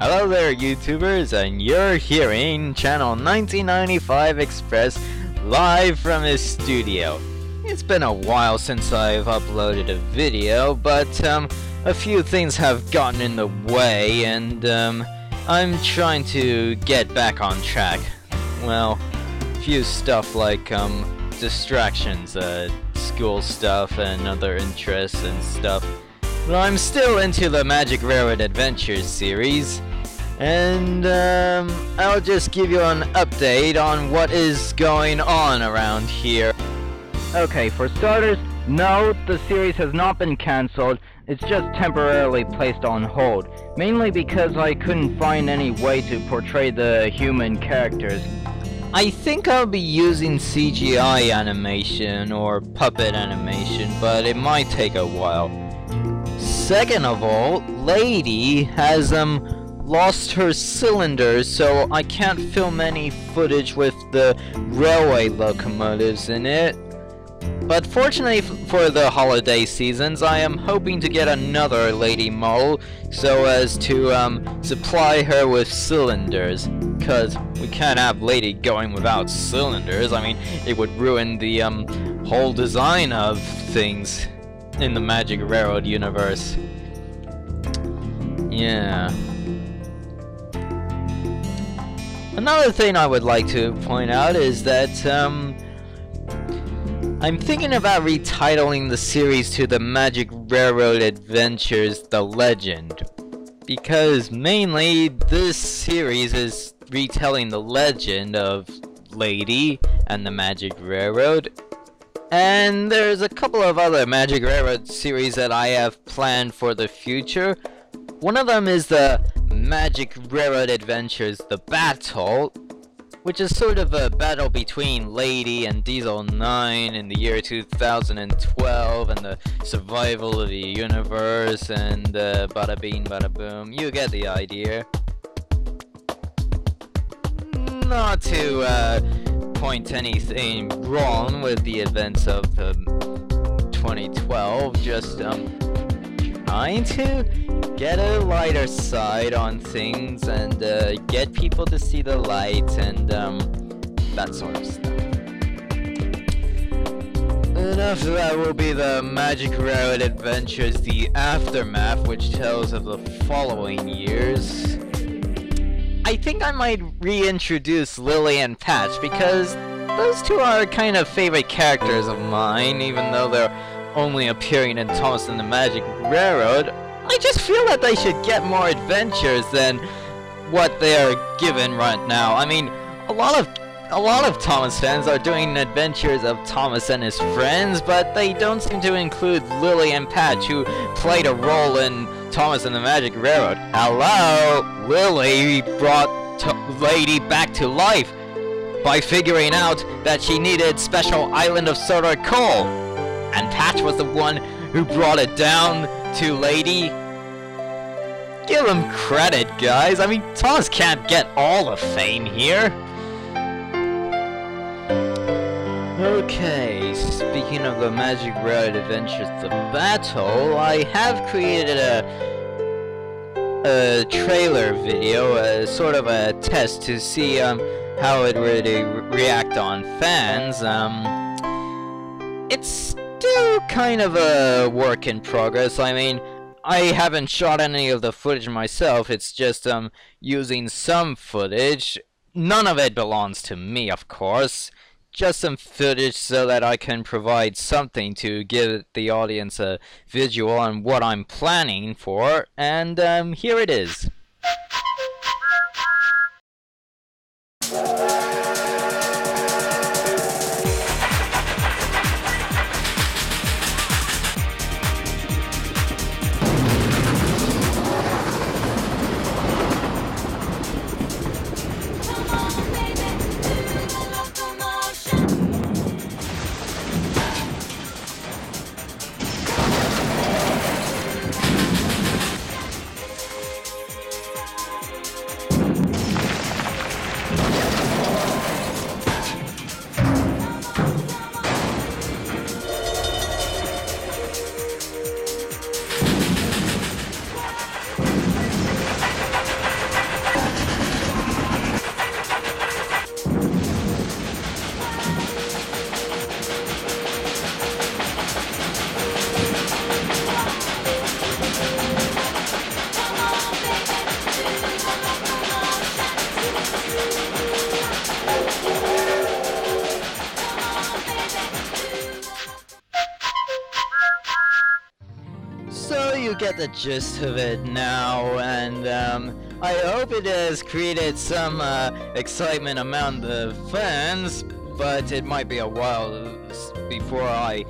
Hello there, YouTubers, and you're hearing Channel 1995 Express live from his studio. It's been a while since I've uploaded a video, but a few things have gotten in the way, and I'm trying to get back on track. Well, a few stuff like distractions, school stuff, and other interests and stuff. But I'm still into the Magic Railroad Adventures series, and I'll just give you an update on what is going on around here. Okay, for starters, no, the series has not been cancelled. It's just temporarily placed on hold, mainly because I couldn't find any way to portray the human characters. I think I'll be using CGI animation or puppet animation, but it might take a while. Second of all, Lady has lost her cylinders, so I can't film any footage with the railway locomotives in it. But fortunately for the holiday seasons, I am hoping to get another Lady model so as to supply her with cylinders. Cause we can't have Lady going without cylinders. I mean, it would ruin the whole design of things in the Magic Railroad universe. Yeah. Another thing I would like to point out is that I'm thinking about retitling the series to the Magic Railroad Adventures: The Legend, because mainly this series is retelling the legend of Lady and the Magic Railroad. And there's a couple of other Magic Railroad series that I have planned for the future. One of them is the Magic Railroad Adventures: The Battle, which is sort of a battle between Lady and Diesel 9 in the year 2012, and the survival of the universe, and bada bing bada boom. You get the idea. Not to point anything wrong with the events of 2012, just trying to get a lighter side on things and get people to see the light and that sort of stuff. And after that will be the Magic Railroad Adventures: The Aftermath, which tells of the following years. I think I might reintroduce Lily and Patch, because those two are kind of favorite characters of mine, even though they're only appearing in Thomas and the Magic Railroad. I just feel that they should get more adventures than what they are given right now. I mean, a lot of Thomas fans are doing adventures of Thomas and his friends, but they don't seem to include Lily and Patch, who played a role in Thomas and the Magic Railroad. Hello! Lily brought Lady back to life by figuring out that she needed special island of soda coal. And Patch was the one who brought it down to Lady. Give him credit, guys. I mean, Thomas can't get all the fame here. Okay, speaking of the Magic Railroad Adventures: The Battle, I have created a trailer video, sort of a test to see how it would react on fans. It's still kind of a work in progress. I mean, I haven't shot any of the footage myself. It's just using some footage. None of it belongs to me, of course. Just some footage so that I can provide something to give the audience a visual on what I'm planning for, and here it is. So you get the gist of it now, and I hope it has created some excitement among the fans, but it might be a while before I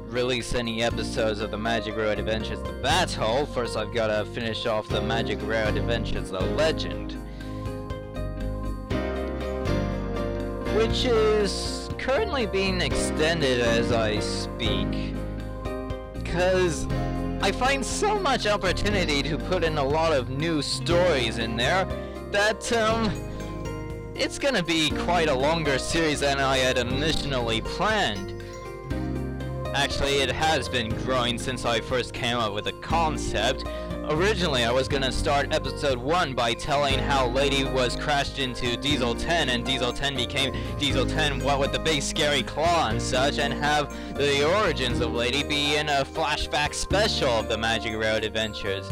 release any episodes of the Magic Road Adventures The Battle. First I've gotta finish off the Magic Road Adventures The Legend, which is currently being extended as I speak, because I find so much opportunity to put in a lot of new stories in there that it's gonna be quite a longer series than I had initially planned. Actually, it has been growing since I first came up with the concept. Originally, I was gonna start episode 1 by telling how Lady was crashed into Diesel 10 and Diesel 10 became Diesel 10, what with the big scary claw and such, and have the origins of Lady be in a flashback special of the Magic Road Adventures.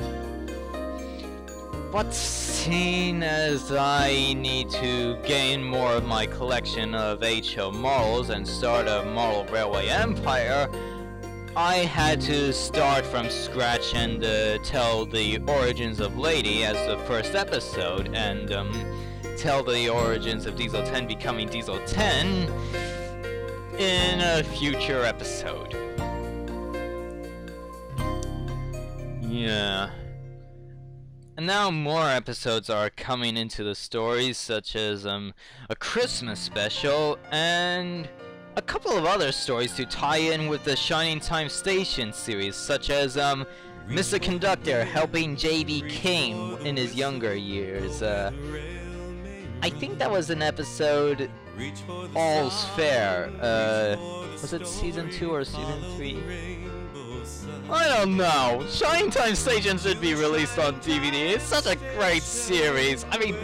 But seeing as I need to gain more of my collection of HO models and start a model railway empire, I had to start from scratch and tell the origins of Lady as the first episode, and tell the origins of Diesel 10 becoming Diesel 10 in a future episode. Yeah. And now more episodes are coming into the stories, such as a Christmas special and a couple of other stories to tie in with the Shining Time Station series, such as Mr. Conductor helping J.B. King in his younger years. I think that was an episode All's Fair. Was it season 2 or season 3? I don't know. Shining Time Station should be released on DVD. It's such a great series. I mean,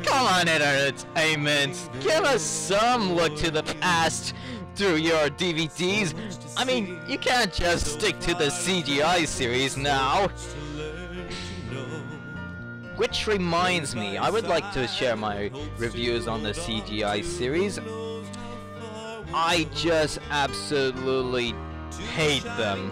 come on, Entertainment. Give us some look to the past through your DVDs. I mean, you can't just stick to the CGI series now. Which reminds me, I would like to share my reviews on the CGI series. I just absolutely hate them.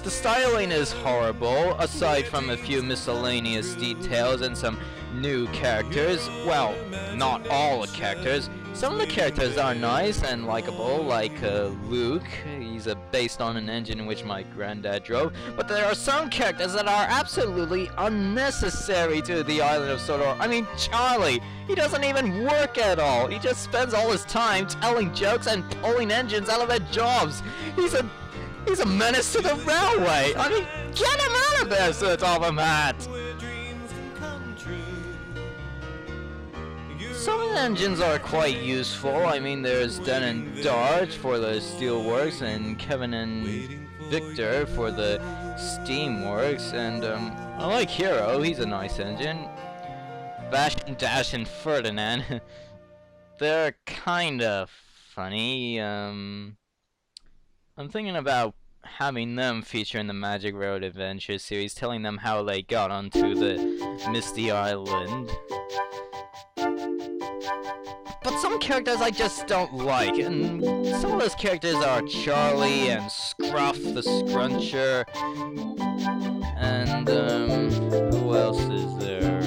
The styling is horrible, aside from a few miscellaneous details and some new characters. Well, not all the characters. Some of the characters are nice and likable, like Luke. He's based on an engine in which my granddad drove. But there are some characters that are absolutely unnecessary to the island of Sodor. I mean, Charlie, he doesn't even work at all. He just spends all his time telling jokes and pulling engines out of their jobs. He's a menace to the railway. I mean, get him out of there, Sir Topham Hatt. Some of the engines are quite useful. I mean, there's Den and Dart for the Steelworks, and Kevin and Victor for the Steamworks, and I like Hero, he's a nice engine. Bash and Dash and Ferdinand, they're kinda funny. I'm thinking about having them feature in the Magic Road Adventure series, telling them how they got onto the Misty Island. But some characters I just don't like, and some of those characters are Charlie and Scruff the Scruncher, and who else is there?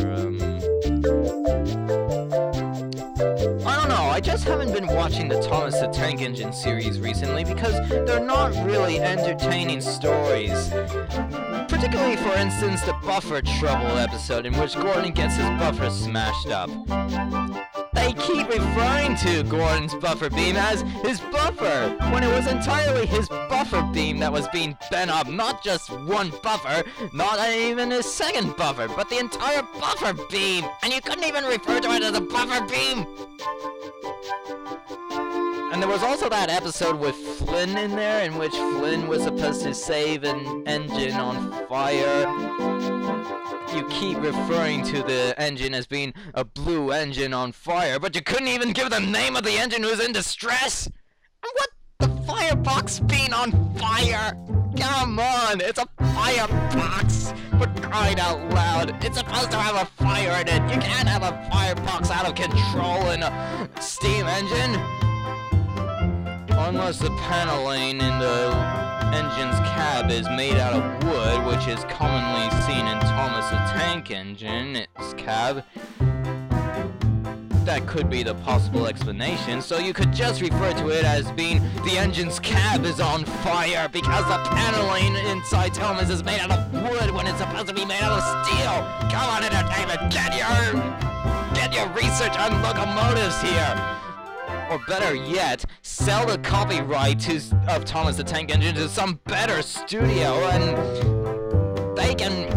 I don't know, I just haven't been watching the Thomas the Tank Engine series recently because they're not really entertaining stories. Particularly, for instance, the Buffer Trouble episode in which Gordon gets his buffer smashed up. They keep referring to Gordon's buffer beam as his buffer, when it was entirely his buffer beam that was being bent up, not just one buffer, not even his second buffer, but the entire buffer beam, and you couldn't even refer to it as a buffer beam! And there was also that episode with Flynn in there, in which Flynn was supposed to save an engine on fire. You keep referring to the engine as being a blue engine on fire, but you couldn't even give the name of the engine who's in distress? And what the firebox being on fire? Come on, it's a firebox! For crying out loud, it's supposed to have a fire in it. You can't have a firebox out of control in a steam engine. Unless the paneling in the engine's cabin is made out of wood, which is commonly seen in Thomas the Tank Engine, its cab. That could be the possible explanation, so you could just refer to it as being the engine's cab is on fire because the paneling inside Thomas is made out of wood when it's supposed to be made out of steel. Come on, entertainment, get your research on locomotives here. Or better yet, sell the copyright of Thomas the Tank Engine to some better studio, and they can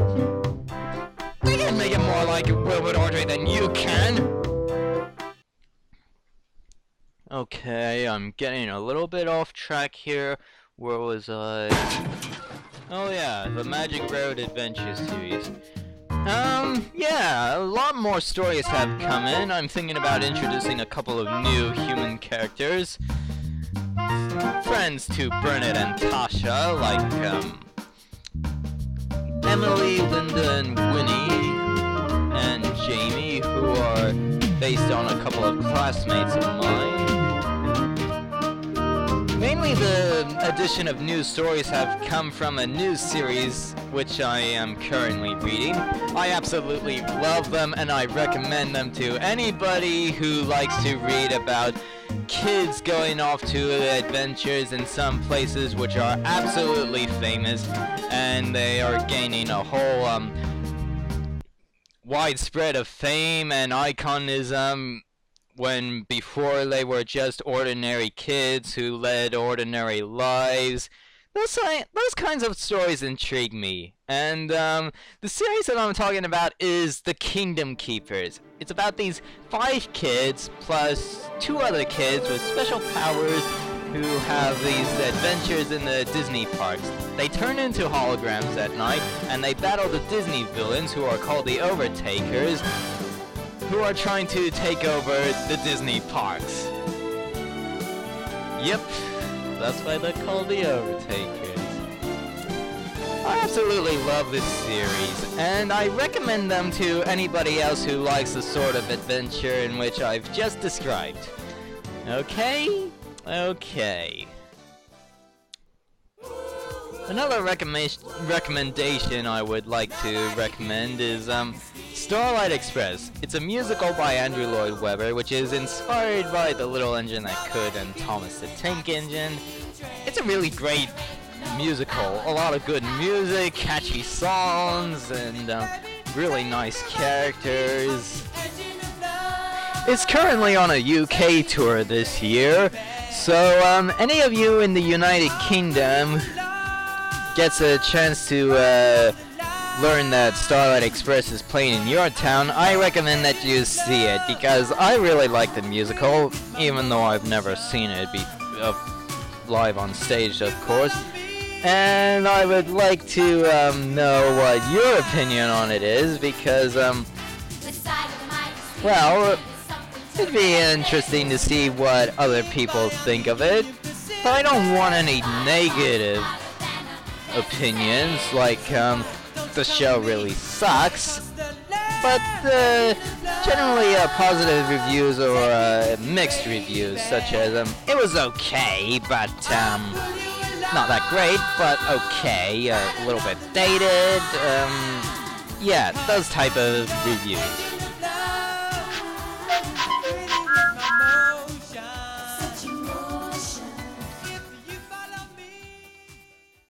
make it more like Wilbur Audrey than you can. Okay, I'm getting a little bit off track here. Where was I? Oh yeah, the Magic Road Adventure series. Yeah, a lot more stories have come in. I'm thinking about introducing a couple of new human characters. Friends to Bernard and Tasha, like, Emily, Linda, and Winnie, and Jamie, who are based on a couple of classmates of mine. Mainly the addition of new stories have come from a new series which I am currently reading. I absolutely love them and I recommend them to anybody who likes to read about kids going off to adventures in some places which are absolutely famous, and they are gaining a whole widespread of fame and iconism when before they were just ordinary kids who led ordinary lives. Those kinds of stories intrigue me. And the series that I'm talking about is The Kingdom Keepers. It's about these 5 kids plus 2 other kids with special powers who have these adventures in the Disney parks. They turn into holograms at night and they battle the Disney villains who are called the Overtakers, who are trying to take over the Disney parks. Yep, that's why they're called the Overtakers. I absolutely love this series, and I recommend them to anybody else who likes the sort of adventure in which I've just described. Okay? Okay. Another recommendation I would like to recommend is Starlight Express. It's a musical by Andrew Lloyd Webber, which is inspired by The Little Engine That Could and Thomas the Tank Engine. It's a really great musical. A lot of good music, catchy songs, and really nice characters. It's currently on a UK tour this year, so any of you in the United Kingdom gets a chance to learn that Starlight Express is playing in your town, I recommend that you see it, because I really like the musical, even though I've never seen it live on stage, of course. And I would like to know what your opinion on it is, because, well, it'd be interesting to see what other people think of it. But I don't want any negative opinions, like the show really sucks, but generally positive reviews or mixed reviews, such as it was okay, but not that great, but okay, a little bit dated, yeah, those type of reviews.